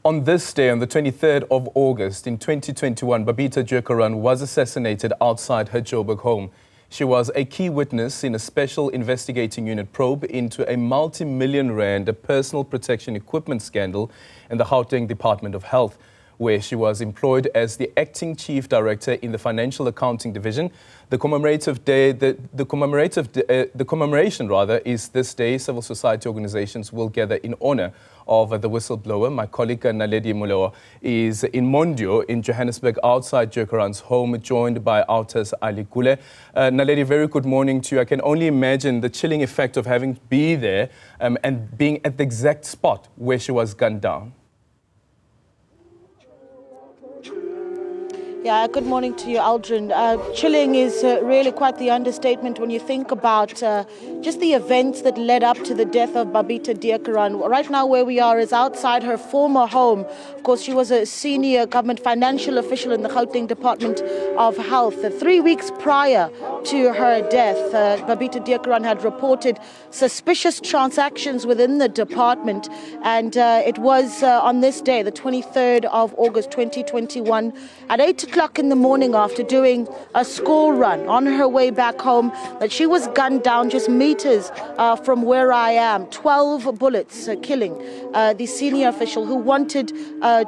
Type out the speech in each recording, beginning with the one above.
On this day, on the 23rd of August in 2021, Babita Deokaran was assassinated outside her Joburg home. She was a key witness in a special investigating unit probe into a multi-million rand personal protection equipment scandal in the Gauteng Department of Health, where she was employed as the acting chief director in the financial accounting division. The commemoration is this day. Civil society organizations will gather in honor of the whistleblower. My colleague Naledi Mulewa is in Mondio in Johannesburg outside Deokaran's home, joined by OUTA's Ali Gule. Naledi, very good morning to you. I can only imagine the chilling effect of having to be there and being at the exact spot where she was gunned down. Yeah, good morning to you, Aldrin. Chilling is really quite the understatement when you think about just the events that led up to the death of Babita Deokaran. Right now where we are is outside her former home. Of course, she was a senior government financial official in the Gauteng Department of Health. 3 weeks prior to her death, Babita Deokaran had reported suspicious transactions within the department, and it was on this day, the 23rd of August 2021, at 8 o'clock in the morning, after doing a school run on her way back home, that she was gunned down just meters from where I am. 12 bullets killing the senior official who wanted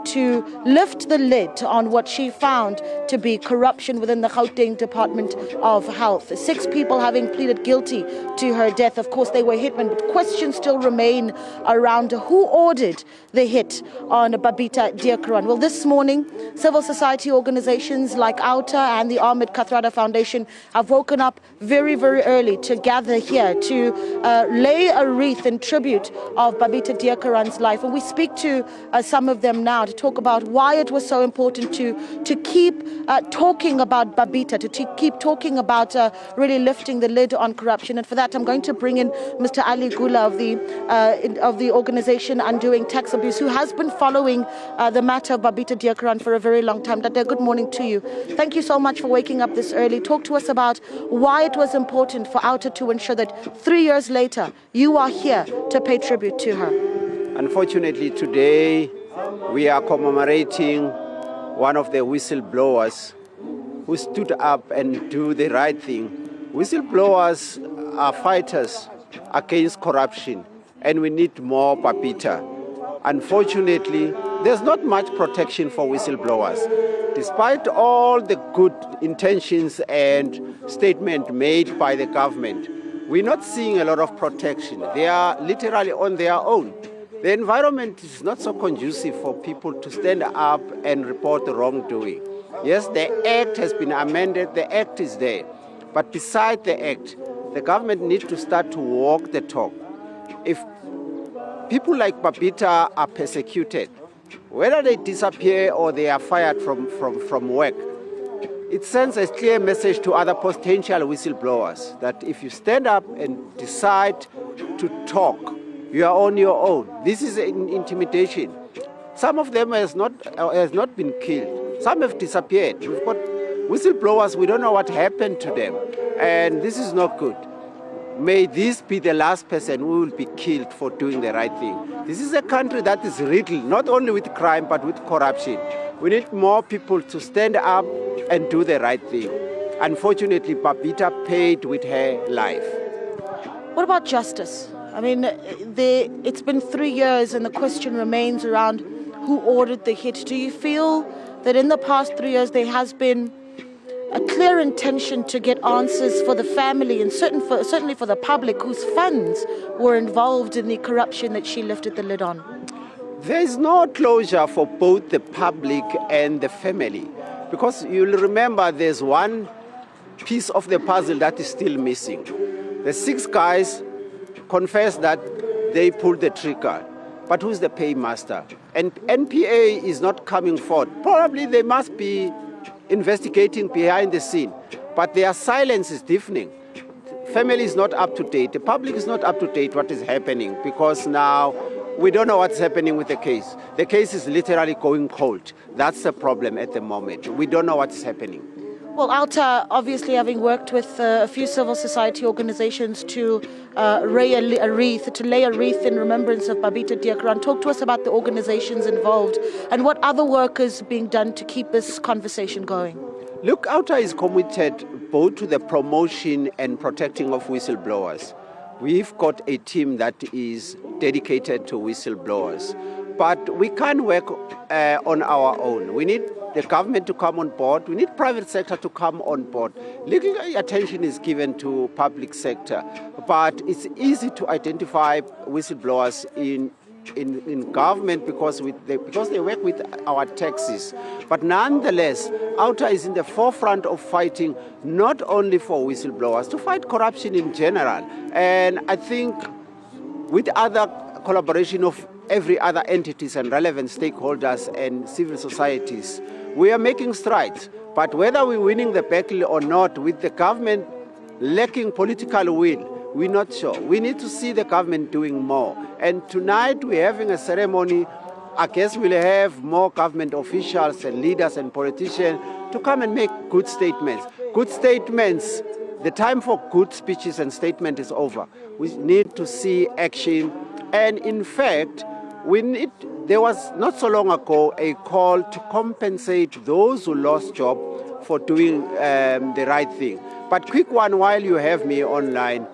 to lift the lid on what she found to be corruption within the Gauteng Department of Health. 6 people having pleaded guilty to her death. Of course, they were hitmen, but questions still remain around who ordered the hit on Babita Deokaran. Well, this morning, civil society organizations like OUTA and the Ahmed Kathrada Foundation have woken up very, very early to gather here to lay a wreath in tribute of Babita Deokaran's life. And we speak to some of them now to talk about why it was so important to keep talking about Babita, to keep talking about really lifting the lid on corruption. And for that, I'm going to bring in Mr. Ali Gula of the organization Undoing Tax Abuse, who has been following the matter of Babita Deokaran for a very long time. Dada, good morning to you. Thank you so much for waking up this early. Talk to us about why it was important for OUTA to ensure that 3 years later, you are here to pay tribute to her. Unfortunately, today we are commemorating one of the whistleblowers who stood up and do the right thing. Whistleblowers are fighters against corruption, and we need more Babita. Unfortunately, there's not much protection for whistleblowers. Despite all the good intentions and statements made by the government, we're not seeing a lot of protection. They are literally on their own. The environment is not so conducive for people to stand up and report the wrongdoing. Yes, the Act has been amended, the Act is there. But beside the Act, the government needs to start to walk the talk. If people like Babita are persecuted, whether they disappear or they are fired from work, it sends a clear message to other potential whistleblowers that if you stand up and decide to talk, you are on your own. This is an intimidation. Some of them has not been killed. Some have disappeared. We've got whistleblowers, we don't know what happened to them. And this is not good. May this be the last person who will be killed for doing the right thing. This is a country that is riddled, not only with crime, but with corruption. We need more people to stand up and do the right thing. Unfortunately, Babita paid with her life. What about justice? I mean, it's been 3 years and the question remains around who ordered the hit. Do you feel that in the past 3 years there has been a clear intention to get answers for the family and certainly for the public whose funds were involved in the corruption that she lifted the lid on? There is no closure for both the public and the family, because you'll remember there's one piece of the puzzle that is still missing. The 6 guys confess that they pulled the trigger, but who's the paymaster? And NPA is not coming forward. Probably they must be investigating behind the scene, but their silence is deafening. Family is not up to date. The public is not up to date what is happening, because now we don't know what's happening with the case. The case is literally going cold. That's the problem at the moment. We don't know what's happening. Well, OUTA, obviously having worked with a few civil society organizations to lay a wreath in remembrance of Babita Deokaran. Talk to us about the organizations involved and what other work is being done to keep this conversation going. Look, OUTA is committed both to the promotion and protecting of whistleblowers. We've got a team that is dedicated to whistleblowers, but we can't work on our own. We need the government to come on board. We need private sector to come on board. Little attention is given to public sector, but it's easy to identify whistleblowers in government because they work with our taxes. But nonetheless, OUTA is in the forefront of fighting not only for whistleblowers, to fight corruption in general. And I think with other collaboration of every other entities and relevant stakeholders and civil societies, we are making strides. But whether we're winning the battle or not, with the government lacking political will, we're not sure. We need to see the government doing more. And tonight we're having a ceremony. I guess we'll have more government officials and leaders and politicians to come and make good statements. Good statements, the time for good speeches and statements is over. We need to see action. And in fact, there was not so long ago a call to compensate those who lost jobs for doing the right thing. But quick one, while you have me online,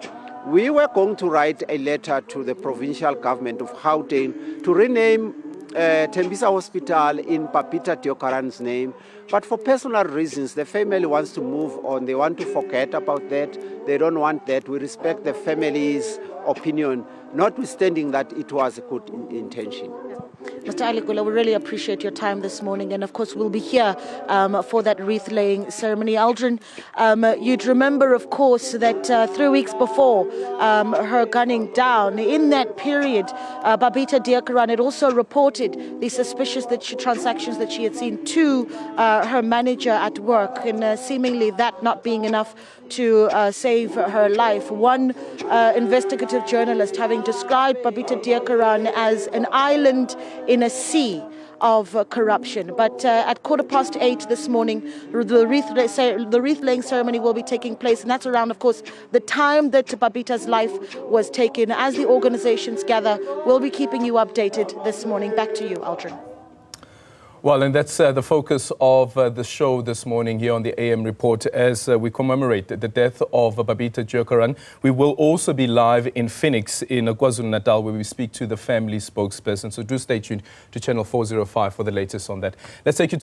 we were going to write a letter to the provincial government of Gauteng to rename Tembisa Hospital in Babita Deokaran's name. But for personal reasons, the family wants to move on. They want to forget about that. They don't want that. We respect the family's opinion, notwithstanding that it was a good intention. Mr. Alikula, we really appreciate your time this morning, and of course we'll be here for that wreath-laying ceremony. Aldrin, you'd remember, of course, that 3 weeks before her gunning down, in that period, Babita Deokaran had also reported the suspicious transactions that she had seen to her manager at work, and seemingly that not being enough to save her life. One investigative journalist having described Babita Deokaran as an island in a sea of corruption. But at 8:15 this morning, the wreath-laying ceremony will be taking place, and that's around, of course, the time that Babita's life was taken. As the organizations gather, we'll be keeping you updated this morning. Back to you, Aldrin. Well, and that's the focus of the show this morning here on the AM Report as we commemorate the death of Babita Deokaran. We will also be live in Phoenix in KwaZulu-Natal, where we speak to the family spokesperson. So do stay tuned to Channel 405 for the latest on that. Let's take you